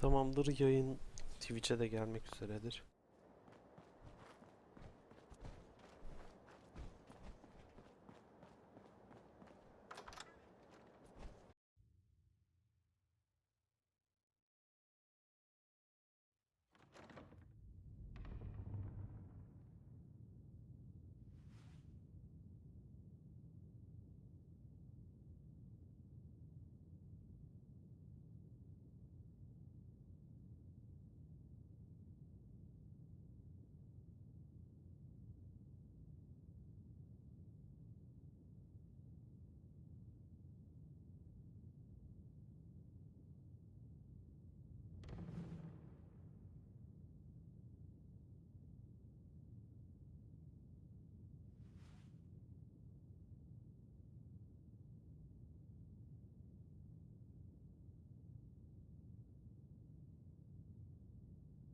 Tamamdır, yayın Twitch'e de gelmek üzeredir.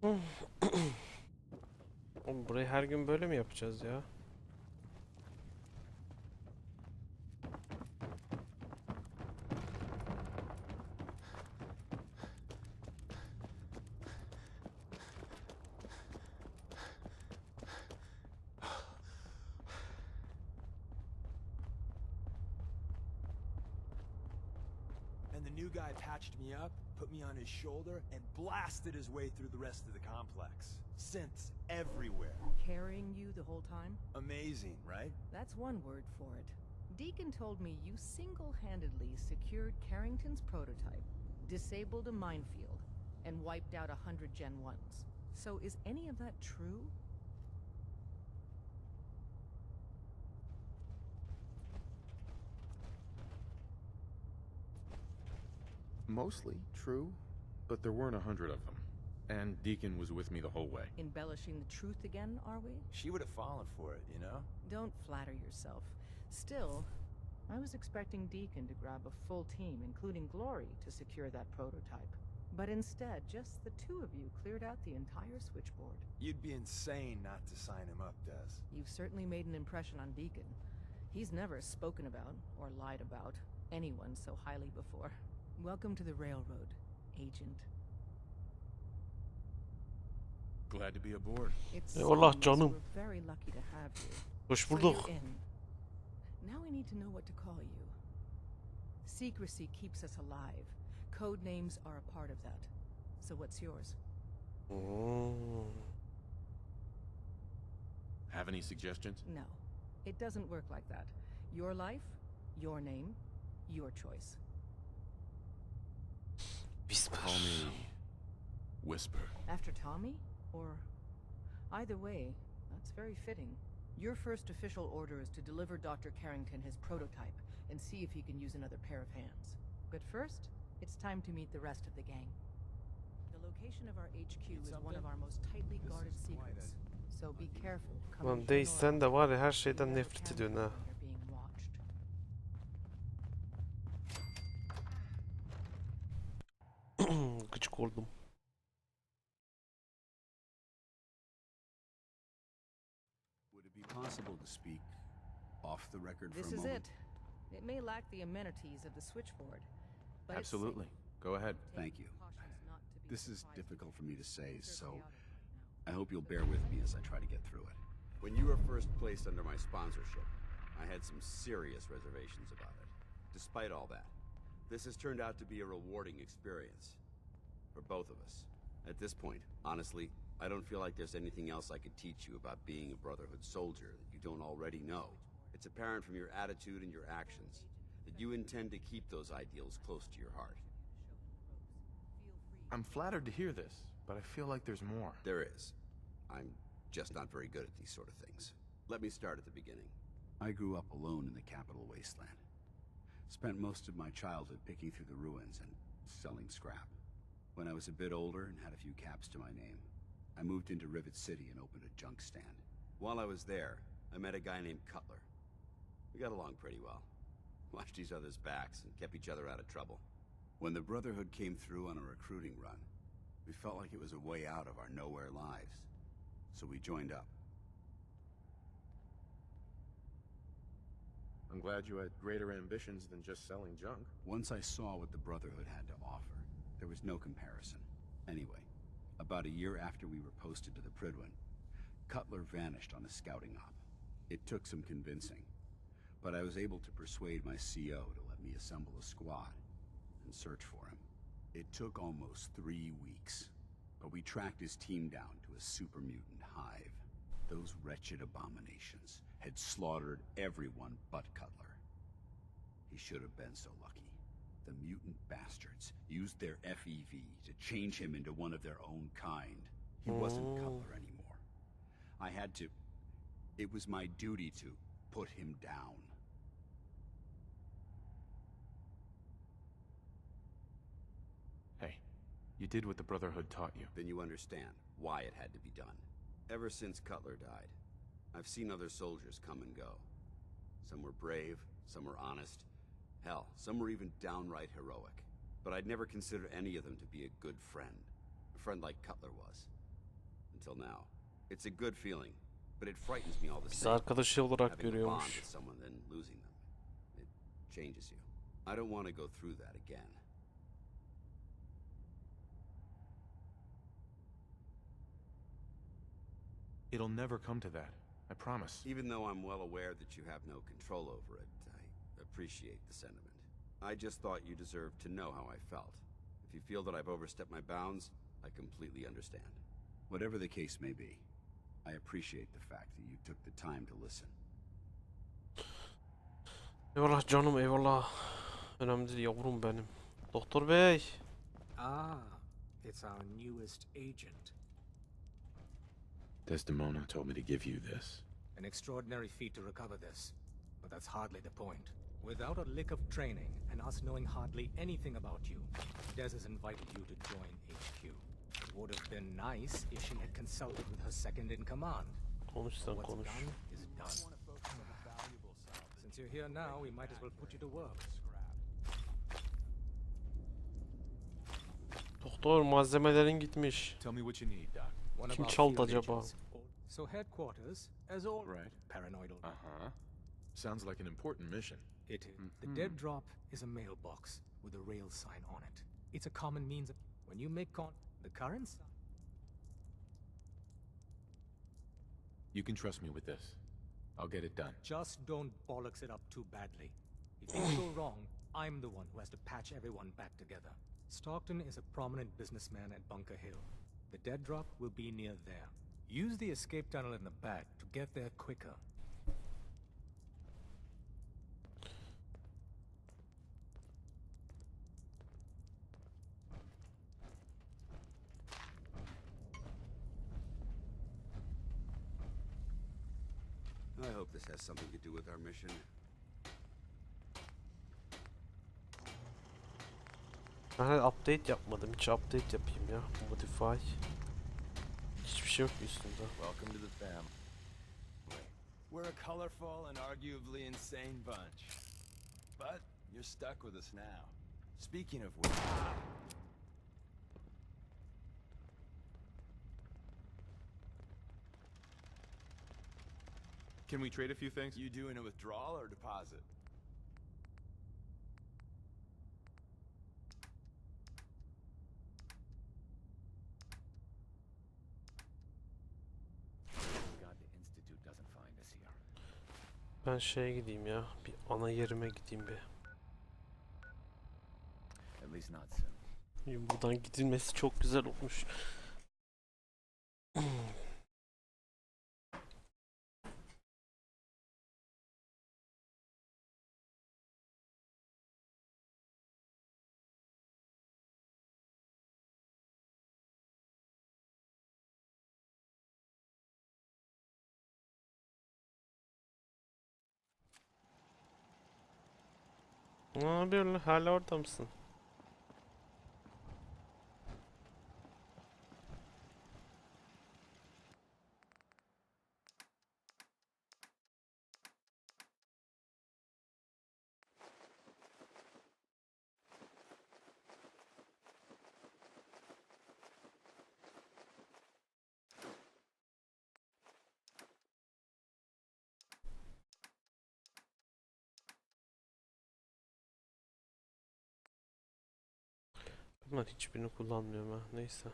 Oğlum, burayı her gün böyle mi yapacağız ya? And the new guy patched me up, put me on his shoulder, and blasted his way through the rest of the complex. Synths everywhere. Carrying you the whole time? Amazing, right? That's one word for it. Deacon told me you single-handedly secured Carrington's prototype, disabled a minefield, and wiped out 100 Gen 1s. So is any of that true? Mostly true, but there weren't 100 of them. And Deacon was with me the whole way. Embellishing the truth again, are we? She would have fallen for it, you know? Don't flatter yourself. Still, I was expecting Deacon to grab a full team, including Glory, to secure that prototype. But instead, just the two of you cleared out the entire switchboard. You'd be insane not to sign him up, Des. You've certainly made an impression on Deacon. He's never spoken about, or lied about, anyone so highly before. Welcome to the RaildRoad, Agent. Glad to be aboard. It's Eyvallah canım. we're very lucky to have you. Hoş So bulduk. you're in. Now we need to know what to call you. Secrecy keeps us alive. Code names are a part of that. So what's yours? Have any suggestions? No. It doesn't work like that. Your life, your name, your choice. Whisper. Call me Whisper. After Tommy? Or... Either way, that's very fitting. Your first official order is to deliver Dr. Carrington his prototype and see if he can use another pair of hands. But first, it's time to meet the rest of the gang. The location of our HQ is one of our most tightly guarded secrets. So be careful. Lan Dey, sen de var ya her şeyden nefret ediyorsun ha. Gıcık oldum. Would it be possible to speak off the record This for a is moment? it. It may lack the amenities of the switchboard, but Absolutely. Go ahead. Thank you. This is difficult for me to say, so I I hope you'll bear with me as I try to get through it. When you were first placed under my sponsorship, I had some serious reservations about it. Despite all that, this has turned out to be a rewarding experience. For both of us. At this point, honestly, I don't feel like there's anything else I could teach you about being a Brotherhood soldier that you don't already know. It's apparent from your attitude and your actions that you intend to keep those ideals close to your heart. I'm flattered to hear this, but I feel like there's more. There is. I'm just not very good at these sort of things. Let me start at the beginning. I grew up alone in the capital wasteland. Spent most of my childhood picking through the ruins and selling scrap. When I was a bit older and had a few caps to my name, I moved into Rivet City and opened a junk stand. While I was there, I met a guy named Cutler. We got along pretty well. Watched each other's backs and kept each other out of trouble. When the Brotherhood came through on a recruiting run, we felt like it was a way out of our nowhere lives. So we joined up. I'm glad you had greater ambitions than just selling junk. Once I saw what the Brotherhood had to offer, there was no comparison. Anyway, about a year after we were posted to the Prydwen, Cutler vanished on a scouting op. It took some convincing, but I was able to persuade my CO to let me assemble a squad and search for him. It took almost 3 weeks, but we tracked his team down to a super mutant hive. Those wretched abominations had slaughtered everyone but Cutler. He should have been so lucky. The mutant bastards used their FEV to change him into one of their own kind. He wasn't Cutler anymore. I had to... It was my duty to put him down. Hey, you did what the Brotherhood taught you. Then you understand why it had to be done. Ever since Cutler died, I've seen other soldiers come and go. Some were brave, some were honest. Hell, some were even downright heroic. But I'd never considered any of them to be a good friend. A friend like Cutler was. Until now. It's a good feeling, but it frightens me all the Biz same. arkadaşı olarak Having a bond görüyormuş. with someone then losing them. It changes you. I don't want to go through that again. It'll never come to that. I promise. Even though I'm well aware that you have no control over it, I appreciate the sentiment. I just thought you deserved to know how I felt. If you feel that I've overstepped my bounds, I completely understand. Whatever the case may be, I appreciate the fact that you took the time to listen. Eyvallah canım, eyvallah. Önemli değil yavrum benim. Doktor bey. Ah, it's our newest agent. Desdemona told me to give you this. An extraordinary feat to recover this. But that's hardly the point. Without a lick of training, and us knowing hardly anything about you, Des has invited you to join HQ. It would have been nice if she had consulted with her second-in-command. Konuş sen What's konuş. done is done. Since you're here now, we might as well put you to work. Doktor, malzemelerin gitmiş. Tell me what you need, Doc. One of Kim our çaldı field acaba? agents. So headquarters, as all Right. paranoidal. Uh-huh. Sounds like an important mission. It is. The dead drop is a mailbox with a rail sign on it. It's a common means of when you make the current sign. You can trust me with this. I'll get it done. Just don't bollocks it up too badly. If things go wrong, I'm the one who has to patch everyone back together. Stockton is a prominent businessman at Bunker Hill. The dead drop will be near there. Use the escape tunnel in the back to get there quicker. I hope this has something to do with our mission. Ben hala update yapmadım. Hiç update yapayım ya. Modify. Hiçbir şey yok üstünde. Welcome to the fam. We're a colorful and arguably insane bunch. But you're stuck with us now. Speaking of which... Can we trade a few things? You doing a withdrawal or deposit? God, the Institute doesn't find us here. Ben şeye gideyim ya. Bir ana yerime gideyim bir. At least not soon. Buradan gidilmesi çok güzel olmuş. Ne yapıyorsun? Hala orada mısın? Ama hiçbirini kullanmıyorum ha. Neyse.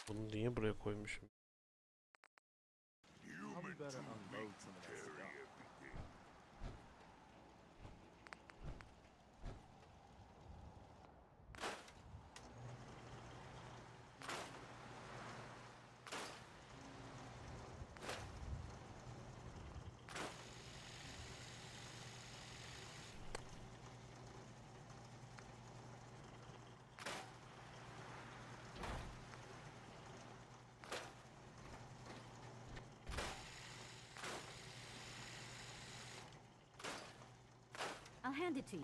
Bunu niye buraya koymuşum? Probably better unload some of that stuff. I'll hand it to you.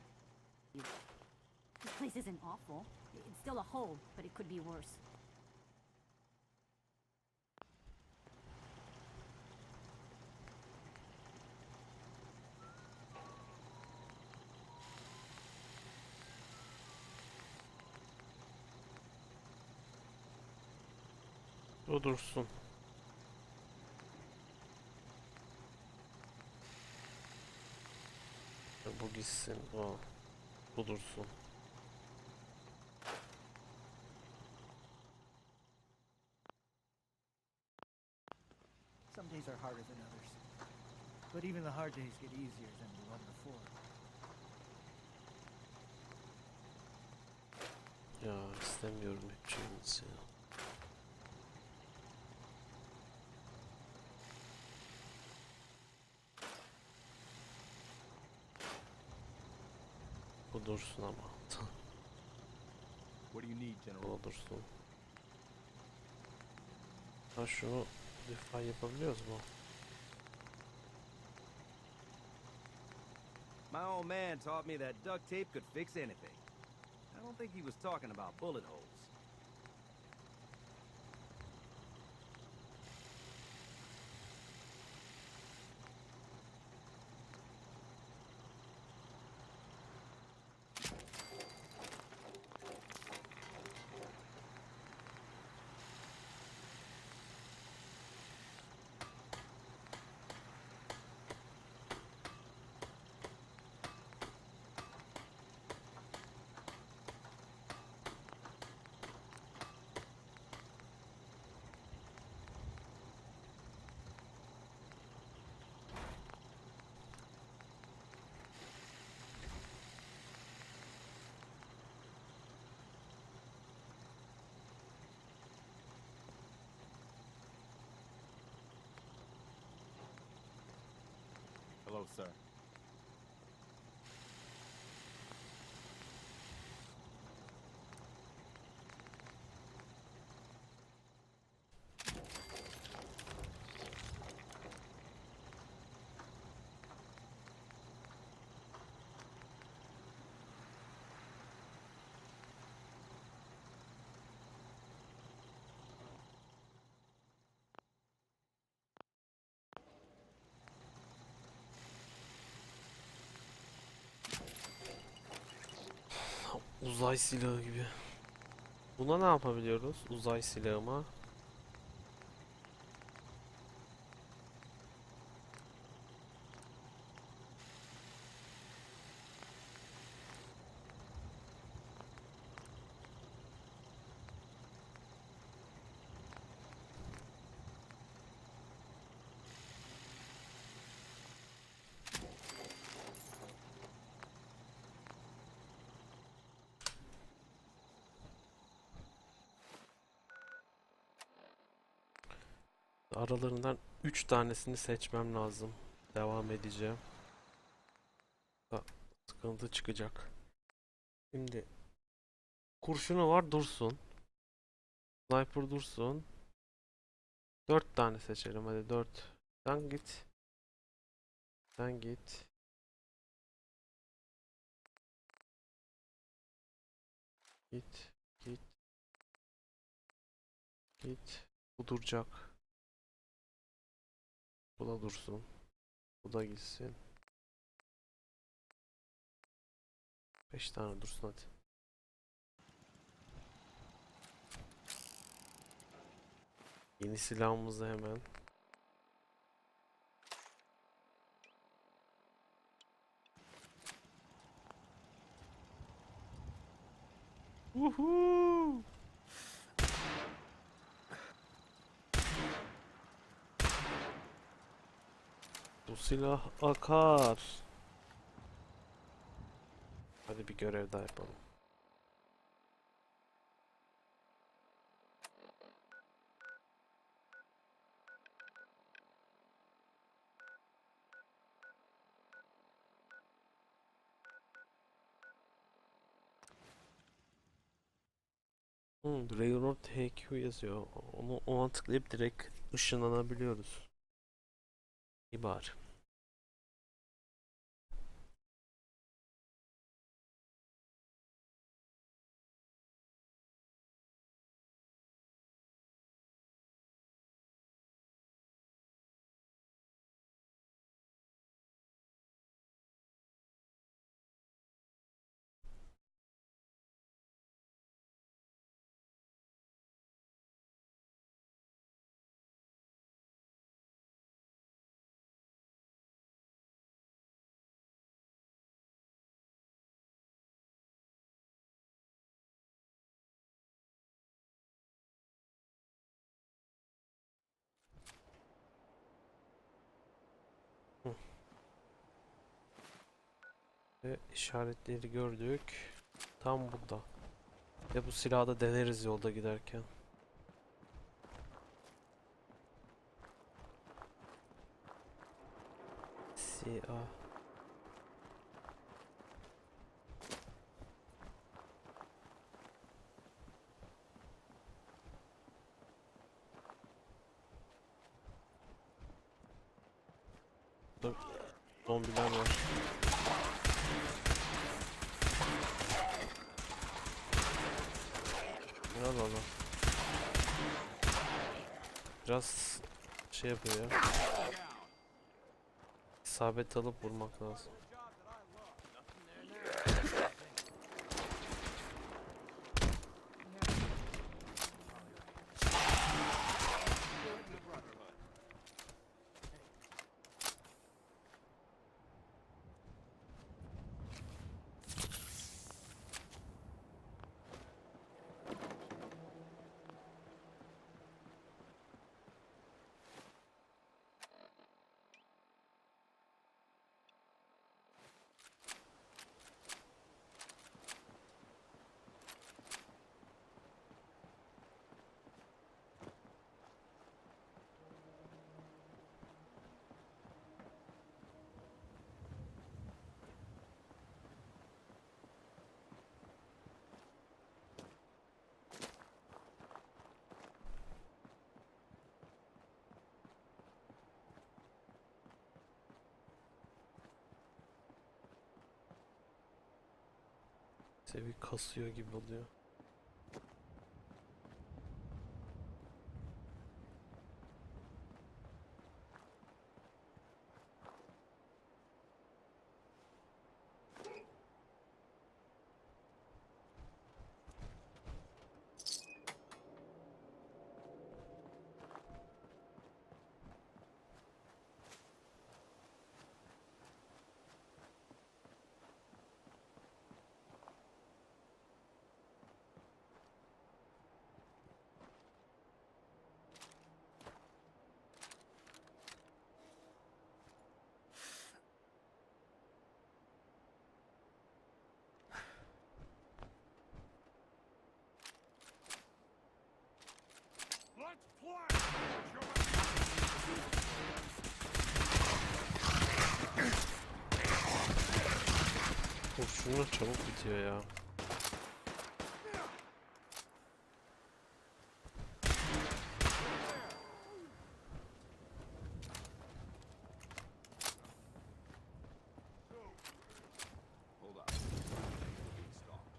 This place isn't awful. It's still a hole, but it could be worse. O dursun. Bu gitsin. O. Bu dursun. Some days are harder than others. But even the hard days get easier than the one before. Ya istemiyorum hep şeyinizi ya. Bu dursun ama. What do you need, General? Bu dursun. Ha şunu define yapabiliyoruz mu? My old man taught me that duct tape could fix anything. I don't think he was talking about bullet holes. Hello, sir. Uzay silahı gibi. Buna ne yapabiliyoruz? Uzay silahıma. Aralarından 3 tanesini seçmem lazım. Devam edeceğim. Sıkıntı çıkacak. Şimdi kurşunu var, dursun. Sniper dursun. 4 tane seçelim, hadi 4. Sen git. Sen git. Git. Git. Git. Bu duracak. Bu da dursun. Bu da gitsin. 5 tane dursun hadi. Yeni silahımızı hemen. Woohoo! Bu silah akar. Hadi bir görev daha yapalım. RaildRoad HQ yazıyor. Ona tıklayıp direkt ışınlanabiliyoruz. İyi bari. Ve işaretleri gördük. Tam burada. Ve bu silahı da deneriz yolda giderken. Siyah. Burada zombiler var. Biraz Allah. Biraz şey yapıyor ya. İsabet alıp vurmak lazım. Sevi kasıyor gibi oluyor. Şunlar çabuk bitiyor ya. Hold up. We're being stalked.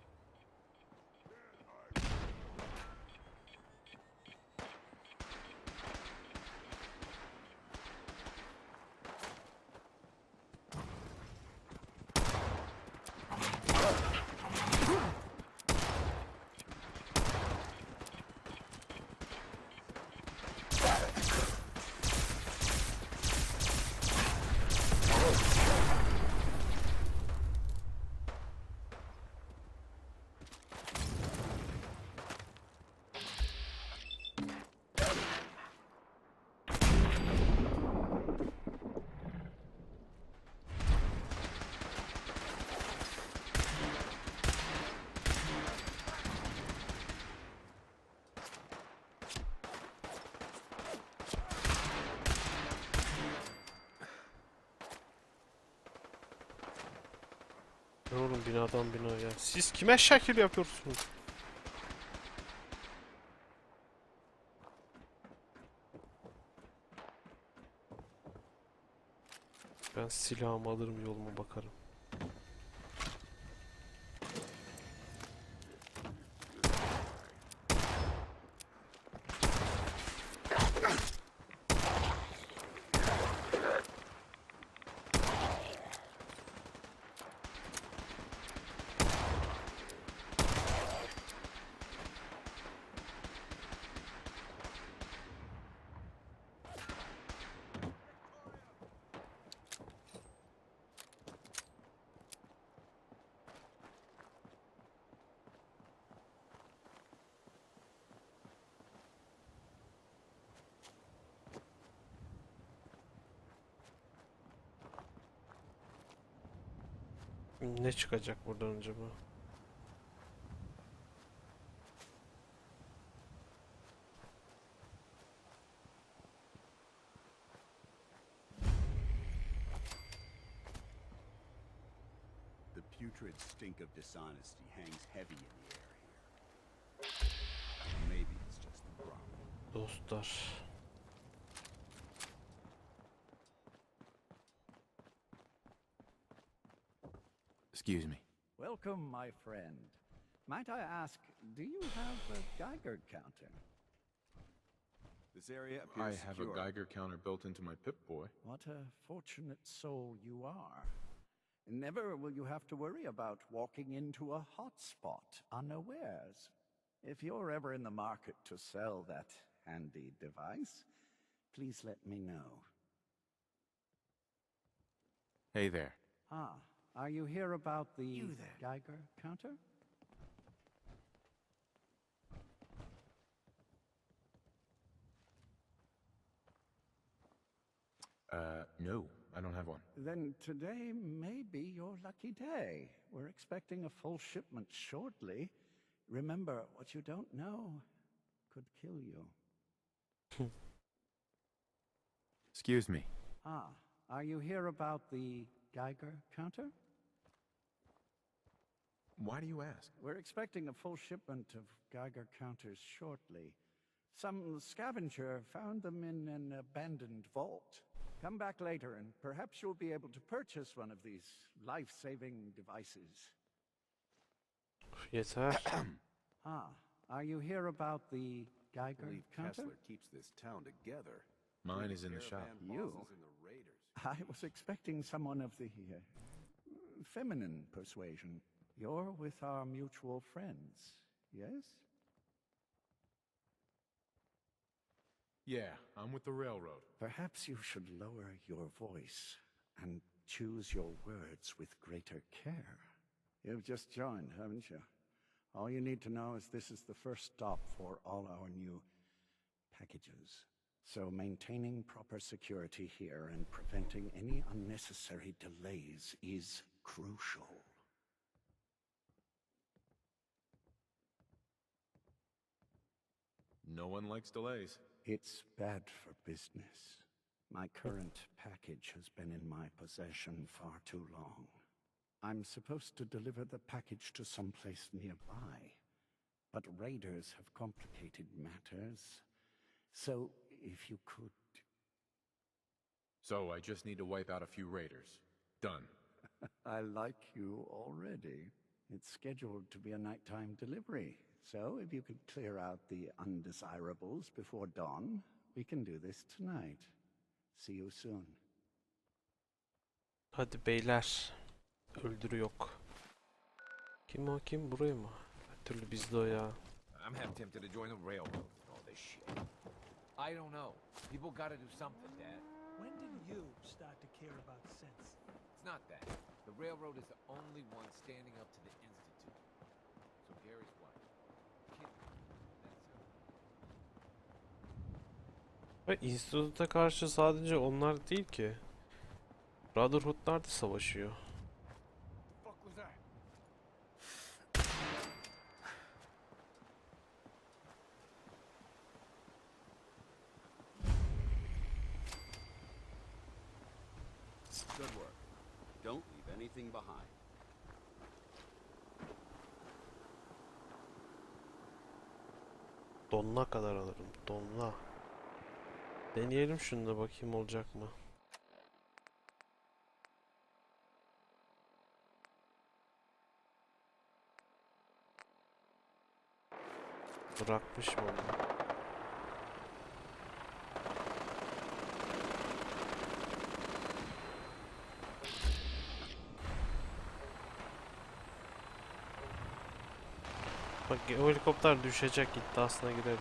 Ne oğlum binadan binaya. Siz kime şekil yapıyorsunuz? Ben silahımı alırım yoluma bakarım. Ne çıkacak buradan acaba? The putrid stink of dishonesty hangs heavy in the air here. Maybe it's just the problem. Dostlar. Excuse me. Welcome, my friend. Might I ask, do you have a Geiger counter? This area I appears have secure. a Geiger counter built into my Pip-Boy. What a fortunate soul you are. Never will you have to worry about walking into a hotspot unawares. If you're ever in the market to sell that handy device, please let me know. Hey there. Ah, are you here about the Geiger counter? No, I don't have one. Then today may be your lucky day. We're expecting a full shipment shortly. Remember, what you don't know could kill you. Excuse me. Ah, are you here about the Geiger counter? Why do you ask? We're expecting a full shipment of Geiger counters shortly. Some scavenger found them in an abandoned vault. Come back later and perhaps you'll be able to purchase one of these life-saving devices. Yeter. Ah, are you here about the I Geiger believe counter? Kessler keeps this town together. Mine is in the shop. Caravan You? bosses and the raiders. I was expecting someone of the feminine persuasion. You're with our mutual friends, yes? Yeah, I'm with the RaildRoad. Perhaps you should lower your voice and choose your words with greater care. You've just joined, haven't you? All you need to know is this is the first stop for all our new packages. So maintaining proper security here and preventing any unnecessary delays is crucial. No one likes delays. It's bad for business. My current package has been in my possession far too long. I'm supposed to deliver the package to someplace nearby, but raiders have complicated matters. So, if you could... So I just need to wipe out a few raiders. Done. I like you already. It's scheduled to be a nighttime delivery, so if you could clear out the undesirables before dawn, we can do this tonight. See you soon. Hadi beyler. Öldürü yok. Kim o kim? Buraya mı? Her türlü bizde o ya. I'm half tempted to join the railroad with all this shit. I don't know. People gotta do something, Dad. When did you start to care about sense? It's not that. The railroad is the only one standing up to the Institute. So Gary's wife. Kid. Ve instituta karşı sadece onlar değil ki. Brotherhood'lar da savaşıyor. Fuck was that? Good work. Don't leave anything behind. Donuna kadar alırım. Donuna. Deneyelim şunu da bakayım olacak mı? Bırakmış mı onu? Bak o helikopter düşecek iddiasına girelim.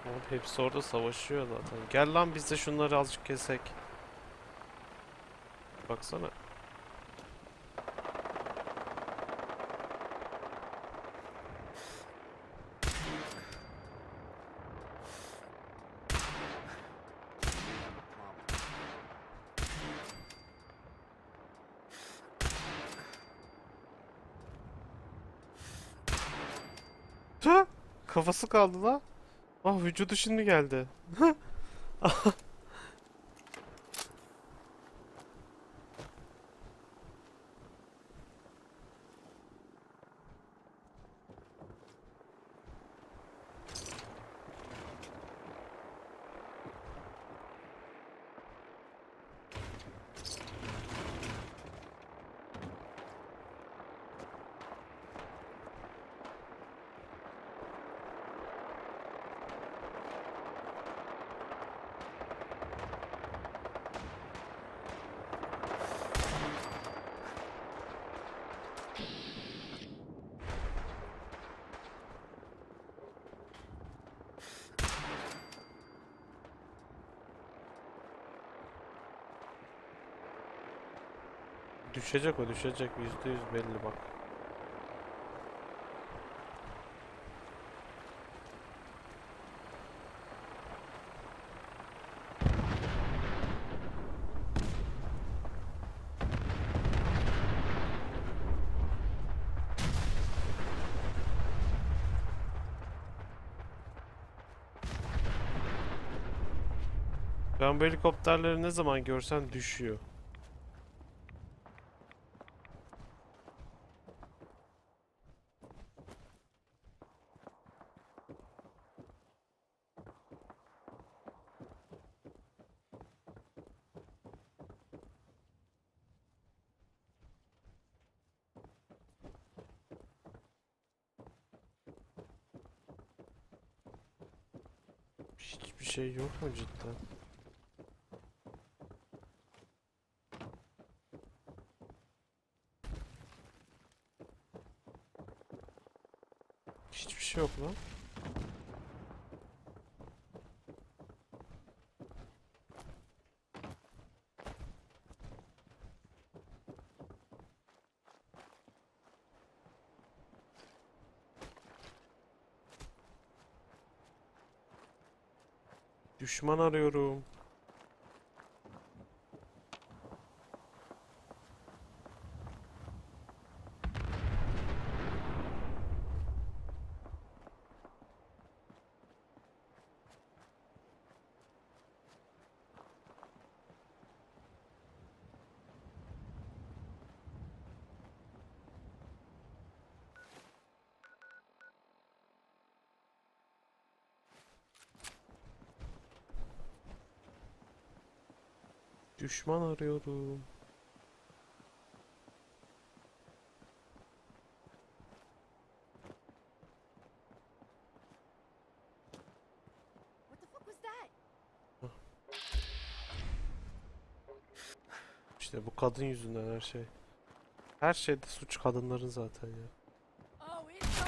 Oğlum hepsi orada savaşıyor zaten. Gel lan biz de şunları azıcık kesek. Baksana. Tüh! Kafası kaldı la. Ah vücudu şimdi geldi. Düşecek o düşecek %100 belli bak. Ben bu helikopterleri ne zaman görsem düşüyor. Hiçbir şey yok mu cidden? şey yok lan. Düşman arıyorum. Düşman arıyorum. What the fuck was that? İşte bu kadın yüzünden her şey. Her şeyde suç kadınların zaten ya. Oh, it's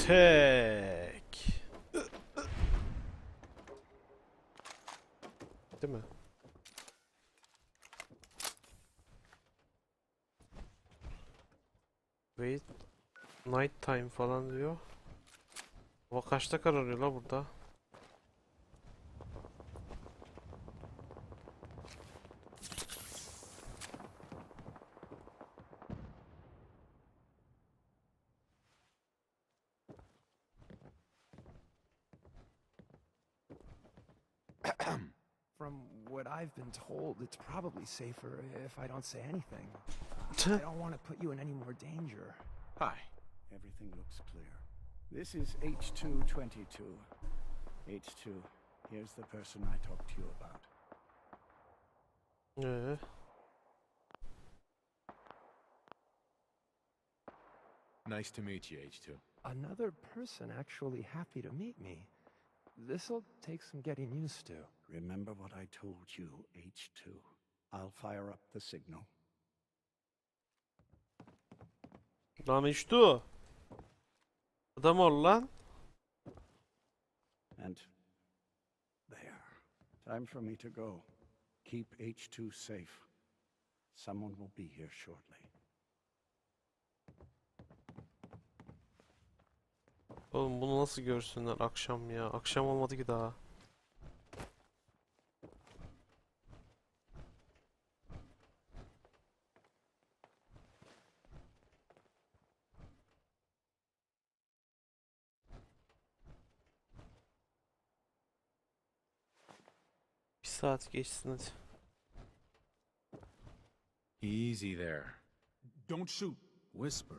Tek. Değil mi? Wait. Night time falan diyor. Hava kaçta kararıyor la burada? From what I've been told, it's probably safer if I don't say anything. I don't want to put you in any more danger. Hi. Everything looks clear. This is H222. H2, here's the person I talked to you about. Nice to meet you, H2. Another person actually happy to meet me. This'll take some getting used to. Remember what I told you, H2. I'll fire up the signal. Lan işte. Adam ol lan. And there. Time for me to go. Keep H2 safe. Someone will be here shortly. Oğlum bunu nasıl görsünler akşam ya? Akşam olmadı ki daha. Bir saat geçsin hadi. Easy there. Don't shoot. Whisper,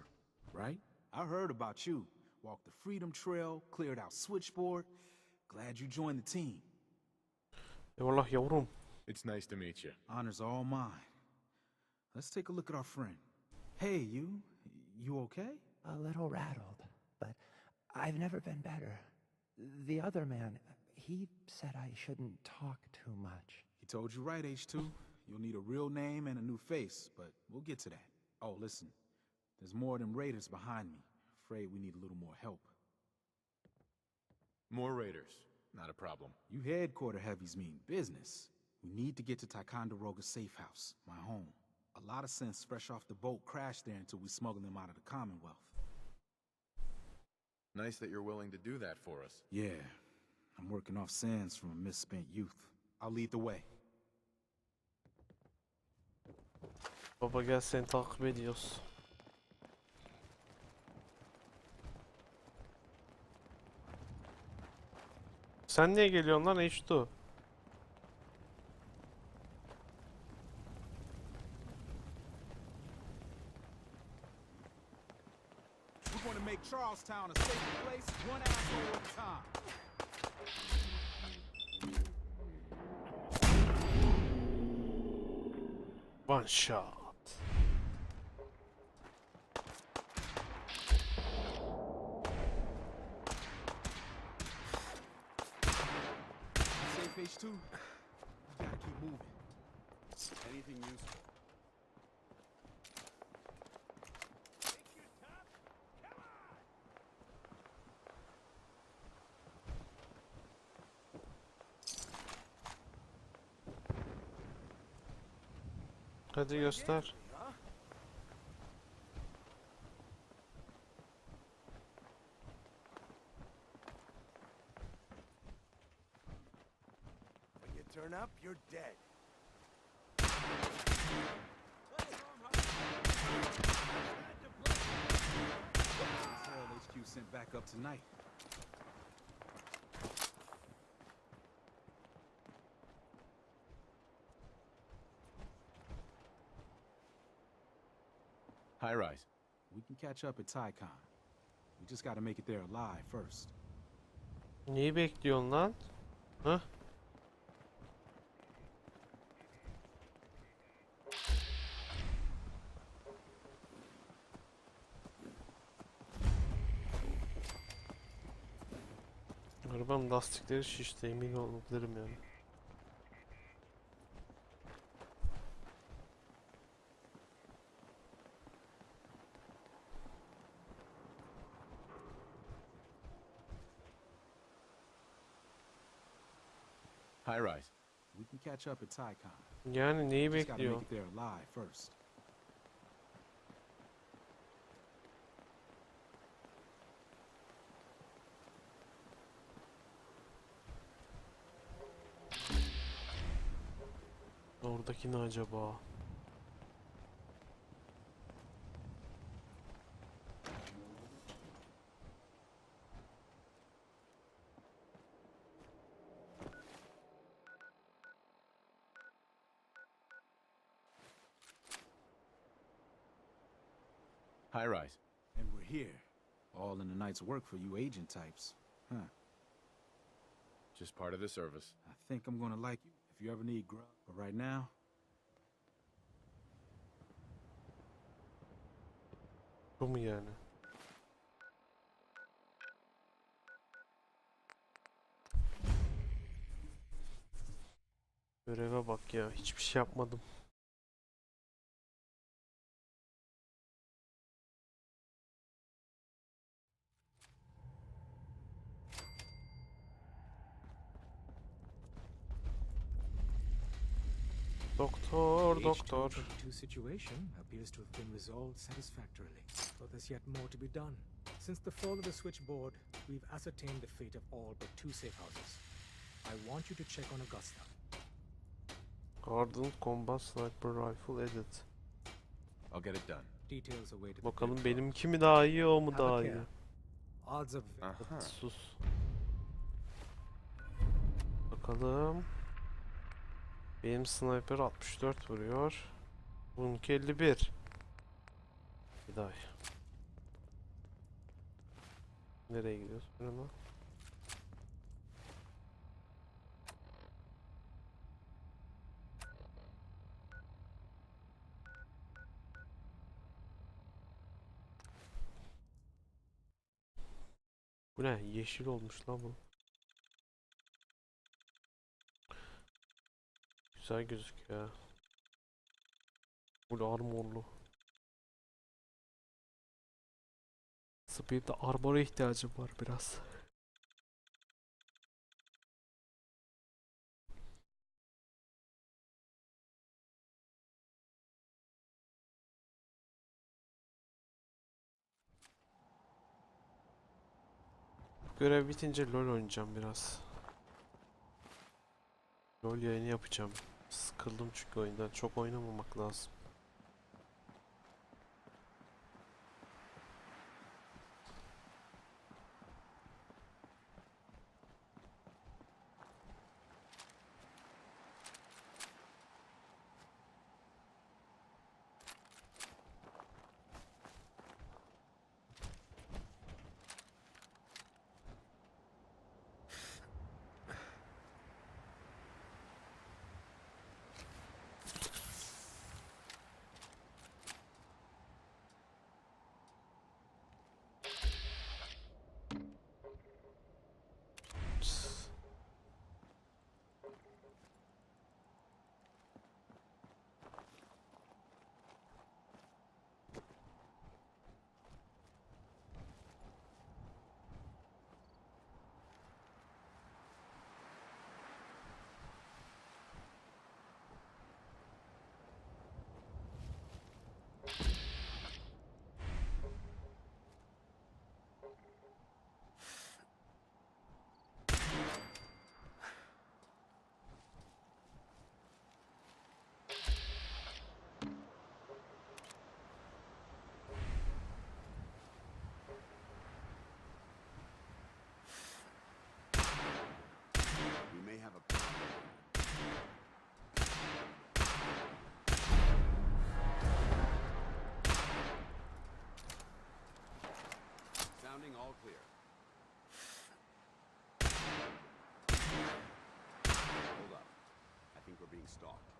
right? I heard about you. Walked the Freedom Trail, cleared out Switchboard. Glad you joined the team. Eyvallah yavrum. It's nice to meet you. Honor's all mine. Let's take a look at our friend. Hey, you okay? A little rattled, but I've never been better. The other man, he said I shouldn't talk too much. He told you right, H2. You'll need a real name and a new face, but we'll get to that. Oh, listen. There's more of them raiders behind me. Afraid we need a little more help. More raiders. Not a problem. You headquarter heavies mean business. We need to get to Ticonderoga's safe house, my home. A lot of sense fresh off the boat crashed there until we smuggle them out of the Commonwealth. Nice that you're willing to do that for us. Yeah, I'm working off sands from a misspent youth. I'll lead the way. Baba gel seni takip ediyoruz. Sen niye geliyorsun lan H2? We want to make Charlestown a safe place, one asshole at a time. One shot. Safe H2? You gotta keep moving. Anything useful? Hadi göster. When you turn up, you're dead. Harold HQ sent back up tonight. High rise. We can catch up at Tycon. We just gotta make it there alive first. Neyi bekliyorsun lan? Hah? Arabanın lastikleri şişti, emin olabilirim yani. High rise. We can catch up at Tycon. Yani neyi Just gotta bekliyor? make it there alive first. Oradaki ne acaba? High rise. And we're here. All in the night's work for you agent types. Huh. Just part of the service. I think I'm gonna like you if you ever need grub. But right now, Bu mu yani? Göreve bak ya, hiçbir şey yapmadım. Doktor, The doktor. H222 situation appears to have been resolved satisfactorily, but there's yet more to be done. Since the fall of the switchboard, we've ascertained the fate of all but 2 safe houses. I want you to check on Augusta. Ardent Combat Sniper Rifle Edit. I'll get it done. Details awaited. Bakalım benimki mi daha iyi, o mu Have daha a iyi? care. Odds of Aha. Sus. Bakalım. Benim sniper 64 vuruyor. Bununki 51. Bir daha. Nereye gidiyoruz? Buraya. Bu ne? Yeşil olmuş lan bu. Güzel gözüküyor. Bu armorlu. Speed'de armora ihtiyacım var biraz. Görev bitince LoL oynayacağım biraz. LoL yayını yapacağım. Sıkıldım çünkü oyundan. Çok oynamamak lazım. All clear. Hold up. I think we're being stalked.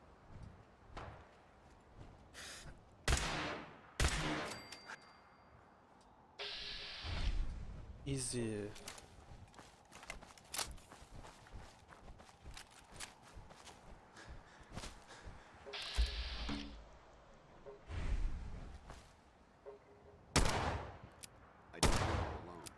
Easy. I don't leave it alone.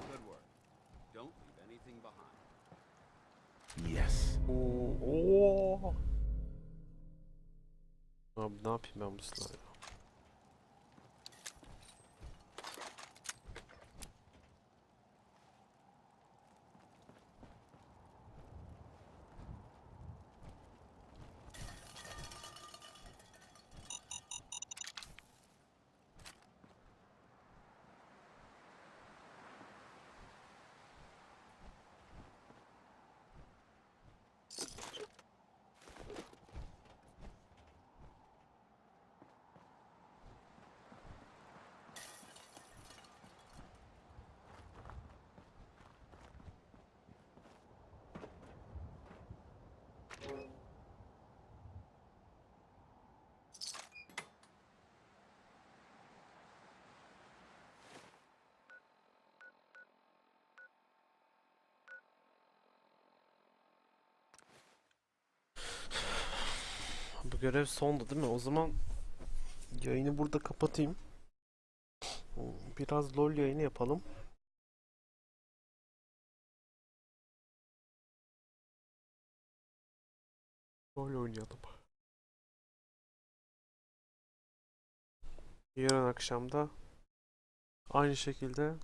Good work. Don't leave anything behind. Yes. Oo. Abi ne yapayım ben bu silahla? Bu görev sondu değil mi? O zaman yayını burada kapatayım. Biraz LoL yayını yapalım. LoL oynayalım. Yarın akşamda aynı şekilde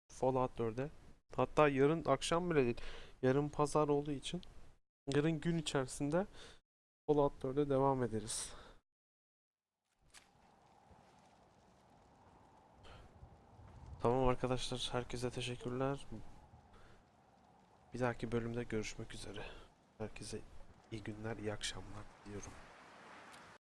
Fallout 4'e. Hatta yarın akşam bile değil. Yarın pazar olduğu için yarın gün içerisinde Fallout 4'e devam ederiz. Tamam arkadaşlar, herkese teşekkürler. Bir dahaki bölümde görüşmek üzere. Herkese iyi günler, iyi akşamlar diliyorum.